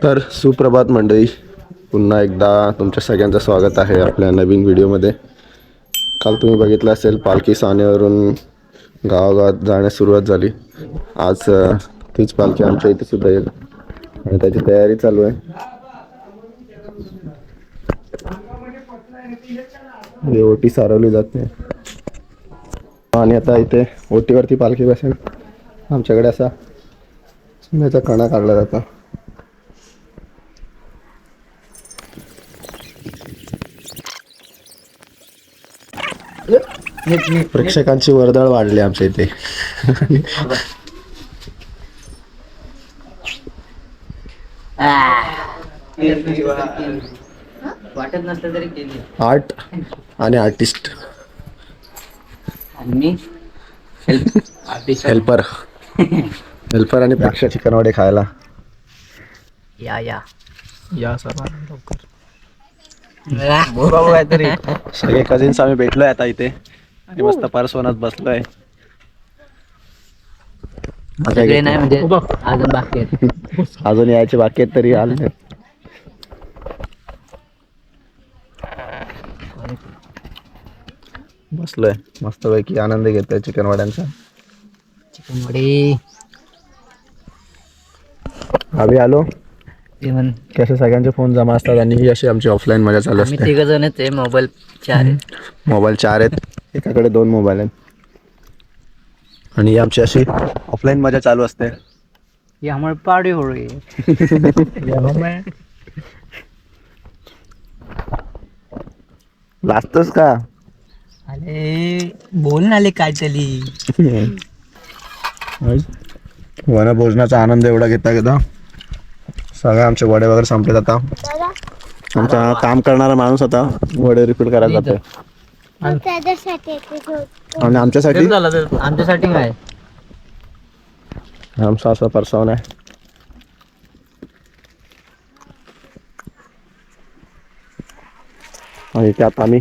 तर सुप्रभात मंडळी, पुन्हा एकदा तुमच्या सगळ्यांचं स्वागत आहे आपल्या नवीन व्हिडिओमध्ये. काल तुम्ही बघितलं असेल पालखी सानेवरून गावागावात जाण्यास सुरुवात झाली. आज तीच पालखी आमच्या इथे सुद्धा येईल आणि त्याची तयारी चालू आहे. ओटी सारवली जाते आणि आता इथे ओटीवरती पालखी बसेल. आमच्याकडे असा सोन्याचा कणा काढला जातो. प्रेक्षकांची वर्दळ वाढली आमच्या इथे. वाटत नसलं तरी केली. आर्ट आणि आर्टिस्ट आणि हेल्पर आणि प्रेक्षक चिकन वडे खायला या सर्वांना लवकर काहीतरी. सगळे कझिन्स आम्ही भेटलोय आता इथे आणि मस्त परसवनात बसलोय. सगळे नाही म्हणजे अजून बाकी आहेत. अजून यायचे बाकी आहेत तरी आले नाही. बसलोय मस्त पैकी आनंद घेतोय चिकन वड्यांचा. चिकन वडे आम्ही आलो कसे सगळ्यांचे फोन जमा असतात आणि ही अशी आमची ऑफलाईन मजा चालू असते. तिघ जण आहेत. मोबाईल 4 आहेत. मोबाईल 4 आहेत, एकाकडे 2 मोबाईल आहेत आणि आमची अशी ऑफलाईन मजा चालू असते. यामुळे पाडी हो रही लाजतोस का? अरे बोल ना ले काहीतरी. वनभोजनाचा आनंद एवढा घेता सगळे आमचे वडे वगैरे संपले. आता आमचा काम करणारा माणूस आता वडे रिफिल करायला जातोय आणि आमच्यासाठी काय आमचा असा परसावना आहे. आणि त्यात आम्ही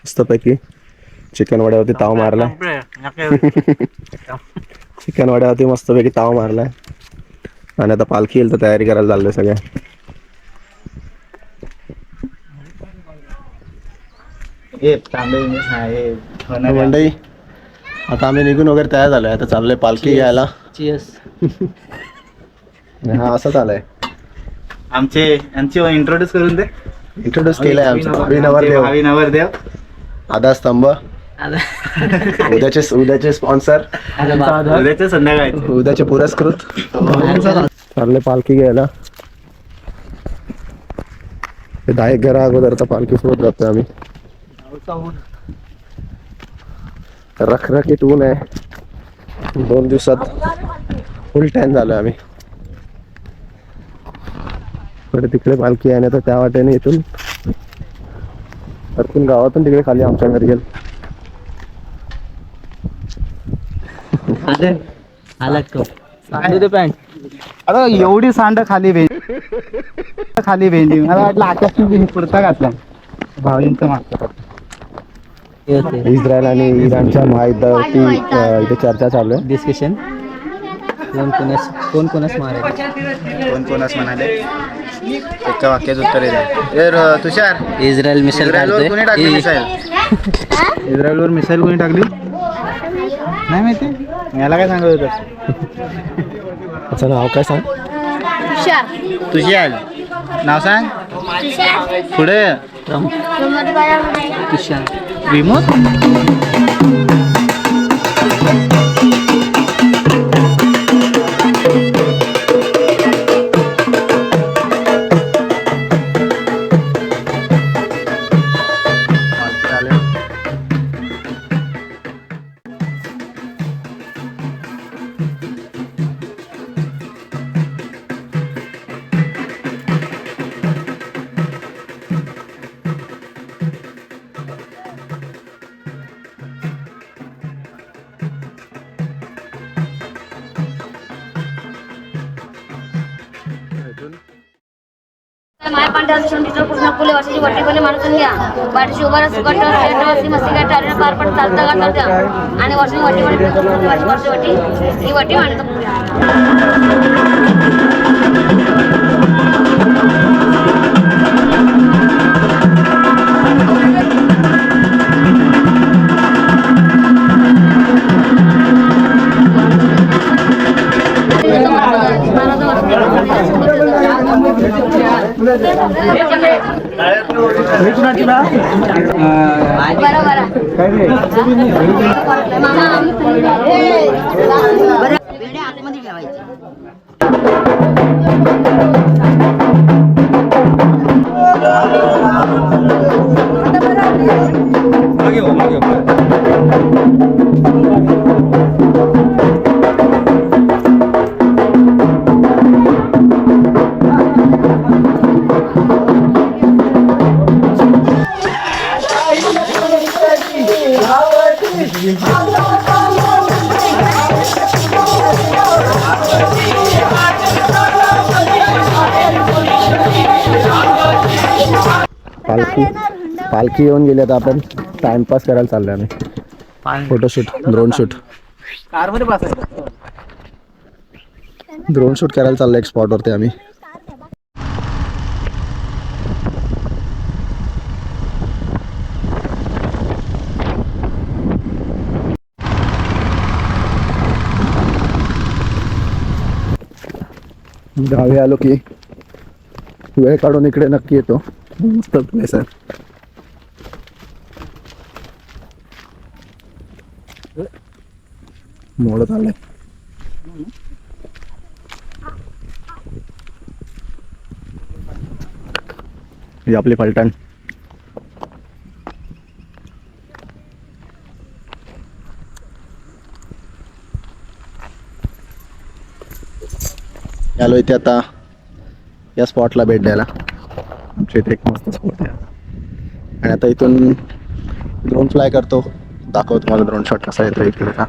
मस्तपैकी चिकन वड्यावरती ताव मारलाय. चिकन वड्यावरती मस्तपैकी ताव मारलाय आणि आता पालखी येईल तर तयारी करायला चाललोय सगळ्या. मंडळी आता आम्ही निघून वगैरे तयार झालोय. आता चाललोय पालखी घ्यायला. हा असंच आलंय. आमची इंट्रोड्यूस करून दे. इंट्रोड्यूस केलंय आमचं भावी नवरदेव आधा स्तंभ. उद्याचे स्पॉन्सर, उद्याच्या संध्याकाळी उद्याचे पुरस्कृत. चालले पालखी घ्यायला. 10 घरा अगोदर तर पालखी सोबत जातोय आम्ही. रखरखीत ऊन आहे. 2 दिवसात फुल टॅन झालोय आम्ही. तिकडे पालखी आहे ना तर त्या वाटेने इथून गावातून तिकडे खाली आमच्या घरी गेल. अरे एवढी सांड खाली भेंडी मला वाटलं आकाशची कुर्ता घातला. भावींचं मागचं इस्रायल आणि इराणच्या महायुद्धावरती इथे चर्चा चालू आहे. डिस्कशन कोण कोणास म्हणाले. एका वाक्याचं उत्तर आहे. तुषार, इस्रायल मिसाईल कोणी टाकली मिसाईल? इस्रायलवर मिसाईल कोणी टाकली नाही माहिती. याला काय सांगत होतं? त्याचं नाव काय सांग? तुषार नाव सांग. पुढे विमोद. माय पांढऱ्या तिचं कृष्णा फुले वर्षाची वटी कोणी माणूस घ्या. पाठीशी उभा मस्ती मस्ती काय पार पड चालता का चालत्या आणि वर्षाची वटी ही वटी मांडतो. हे कुणाची बा? बरं बरं काय रे? आतमध्ये ठेवायचे. पालखी येऊन गेली. आता आपण टाइमपास करायला चाललोय आम्ही. Photoshoot, drone shoot. कारमध्ये बसायचं. ड्रोन शूट करायला चाललोय एक स्पॉटवरती आम्ही. गावी आलो की वेळ काढून इकडे नक्की येतो. मस्त प्लेस आहे. मोडत आलंय. ही आपली पलटण. आलो इथे आता या स्पॉटला भेट द्यायला. आमच्या इथे एक मस्त स्पॉट आहे आणि आता इथून ड्रोन फ्लाय करतो. दाखवतो तुम्हाला ड्रोन शॉट कसा येतो इकडे का.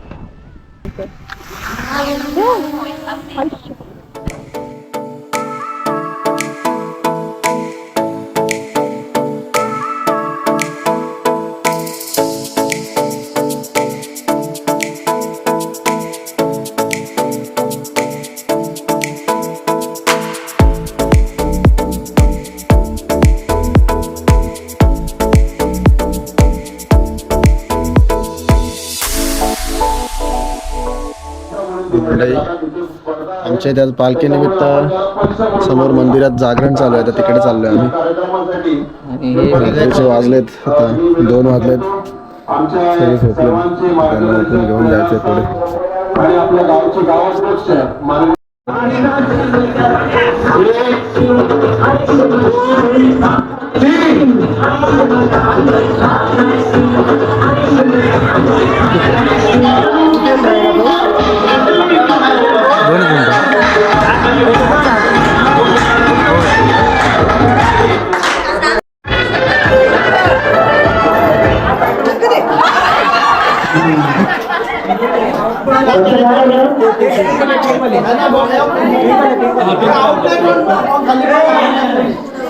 आमच्या इथे पालखी निमित्त समोर मंदिरात जागरण चालू आहे. तर तिकडे चाललोय आम्ही. रात्रीचे वाजलेत आता 2 वाजलेत. सगळे झोपले. त्यांना उठून घेऊन जायचे पुढे. आणि आपल्या गावची गावात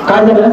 काय झालं?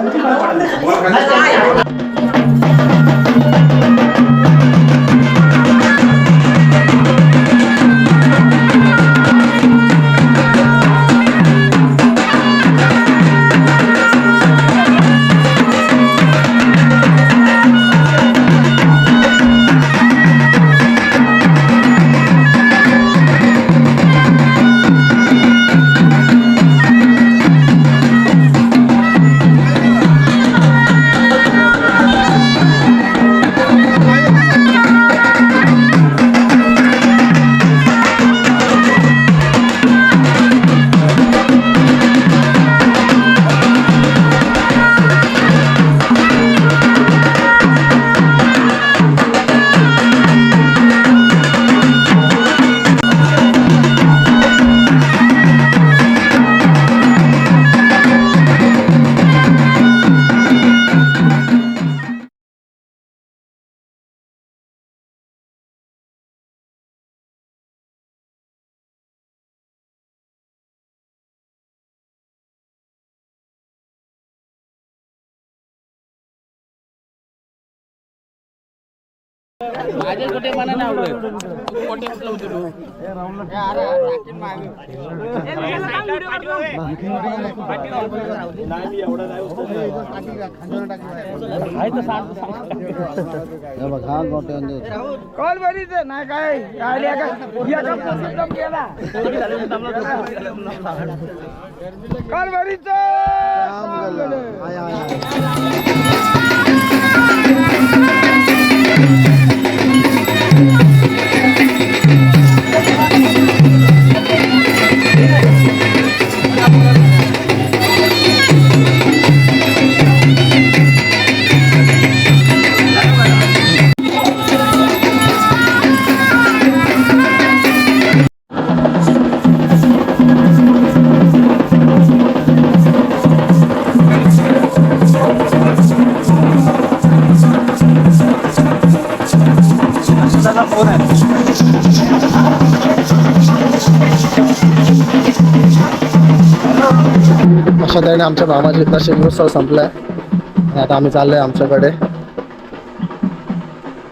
अशा तऱ्हेने आमच्या मामाची इथला शिमगोत्सव संपलाय आणि आता आम्ही चाललोय आमच्याकडे.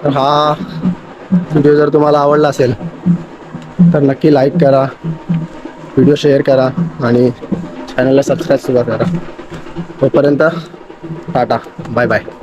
तर हा व्हिडिओ जर तुम्हाला आवडला असेल तर नक्की लाईक करा, व्हिडिओ शेअर करा आणि चॅनलला सबस्क्राईब सुद्धा करा. तोपर्यंत टाटा, बाय बाय.